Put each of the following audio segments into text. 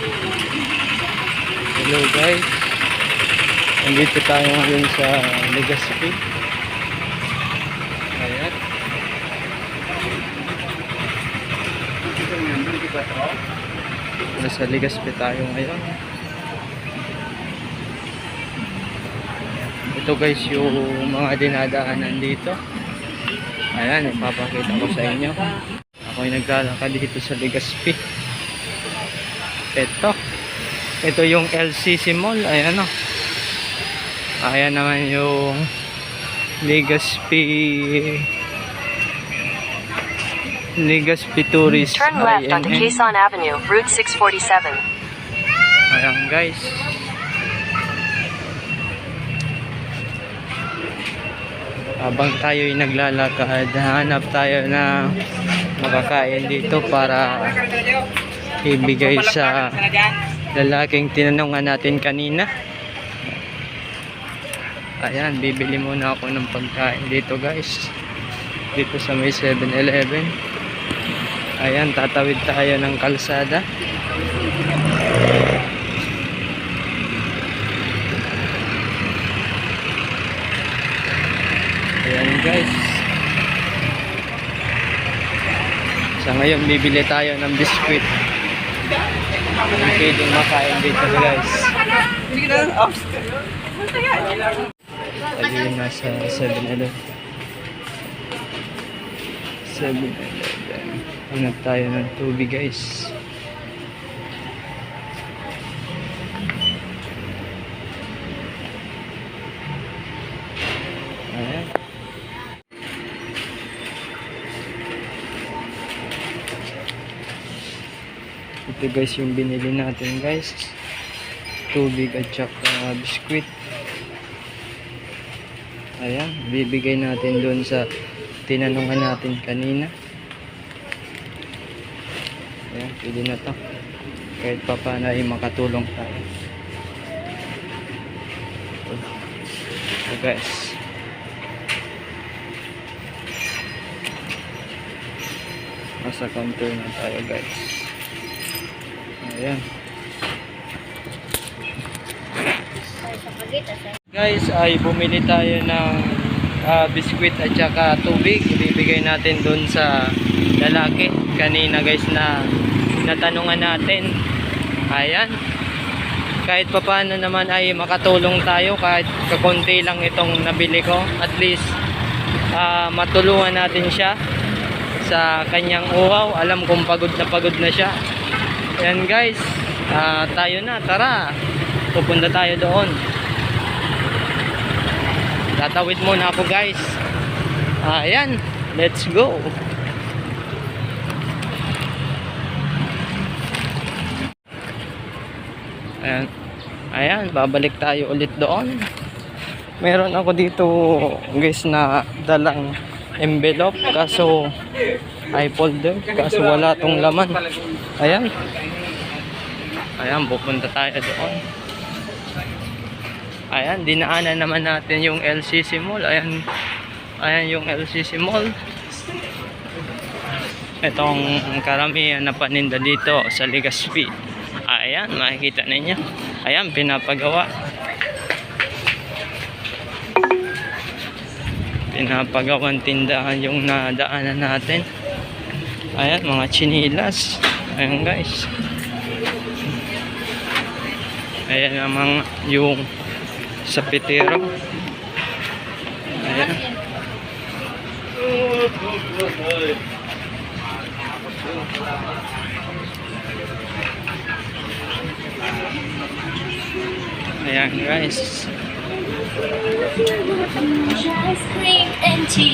Hello guys, nandito tayo ngayon sa Legazpi. Ayan. Nasa Legazpi tayo ngayon. Ito guys yung mga dinadaanan dito. Ayan, ipapakita ko sa inyo. Ako ay naglalakad dito sa Legazpi. Ito yung LCC Mall. Ayan o. Ayan naman yung Legazpi Tourist. Turn left onto Quezon Avenue, Route 647. Ayan guys. Habang tayo ay naglalakad, hanap tayo na makakain dito para ibigay sa lalaking tinanungan natin kanina. Ayan, bibili muna ako ng pagkain dito guys, dito sa may 7-Eleven. Ayan, tatawid tayo ng kalsada. Ayan guys, sa ngayon bibili tayo ng biskwit. Pwede makain dito guys. Lagi yung nasa 7-Eleven. 7-Eleven. Hanap tayo ng tubig guys. Ayan. Ito guys yung binili natin guys, tubig at saka biskwit. Ayan, bibigay natin doon sa tinanungan natin kanina. Ayan, pwede na to, kahit pa paano ay makatulong tayo. So guys, nasa counter na tayo guys. Ayan. Guys, ay bumili tayo ng biskwit at saka tubig. Ibibigay natin doon sa lalaki kanina guys na natanungan natin. Ayan. Kahit papaano naman ay makatulong tayo, kahit kakunti lang itong nabili ko. At least matulungan natin siya sa kanyang uhaw. Alam kong pagod na siya. Ayan guys, tayo na, tara, pupunta tayo doon. Tatawid muna ako guys. Ayan, let's go. Ayan, babalik tayo ulit doon. Meron ako dito guys na dalang envelope, kaso ay folder, kaso wala tong laman. Ayan, pupunta tayo doon. Ayan, dinaanan naman natin yung LCC Mall. Ayan yung LCC Mall. Itong karamihan na paninda dito sa Legazpi. Ayan, makikita ninyo. Ayan, pinapagawa. Pinapagawang tindahan yung nadaanan natin. Ayan, mga chinilas. Ayan guys. Ayan namang yung sa pitero. Ayan. Ayan guys.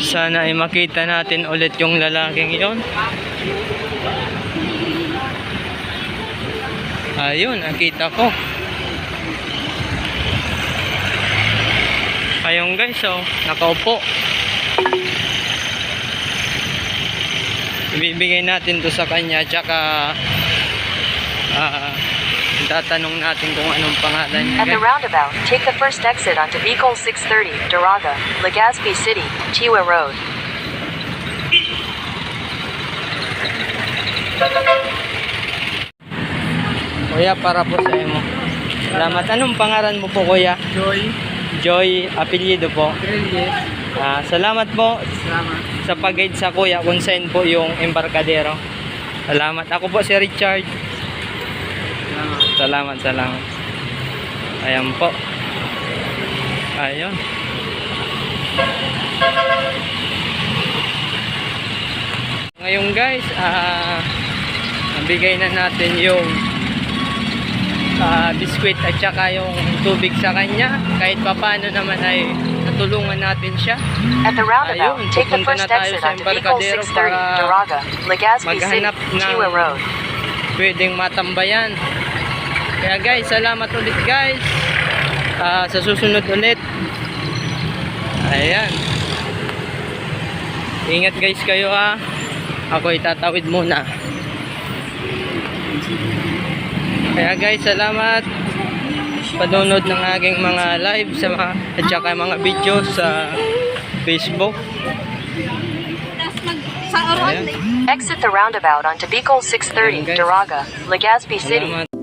Sana ay makita natin ulit yung lalaking yon. Ayun, nakita ko. Ayun guys, oh, nakaupo. Ibibigay natin to sa kanya, tsaka tatanong natin kung anong pangalan niya. At the roundabout, take the first exit onto Bicol 630, Daraga, Legazpi City, Chiwa Road. Kuya, para po sa imo. Salamat. Anong pangalan mo po, kuya? Joy. Joy, apelyido po. Reyes. Salamat po Salamat. sa pag-guide sa kuya kung saan po yung embarkadero. Salamat. Ako po si Richard. Salamat. Salamat. Ayan po. Ayun. Ngayon guys, nabigay na natin yung biskwit at saka yung tubig sa kanya. Kahit papano naman ay natulungan natin siya. At the roundabout, Ayun, take the pupunta first na tayo exit sa onto Bicol Embarcadero 630, para Daraga, Legazpi City, maghanap ng- Chiwa Road. Pwedeng matambayan. Kaya guys, salamat ulit guys. Sa susunod ulit. Ayan. Ingat guys kayo ha. Ako itatawid muna. Kaya guys, salamat. Panunod ng aking mga live sa mga, at saka mga video sa Facebook. Ayan. Exit the roundabout onto Bicol 630, Ayan, guys. Daraga, Legazpi City. Salamat.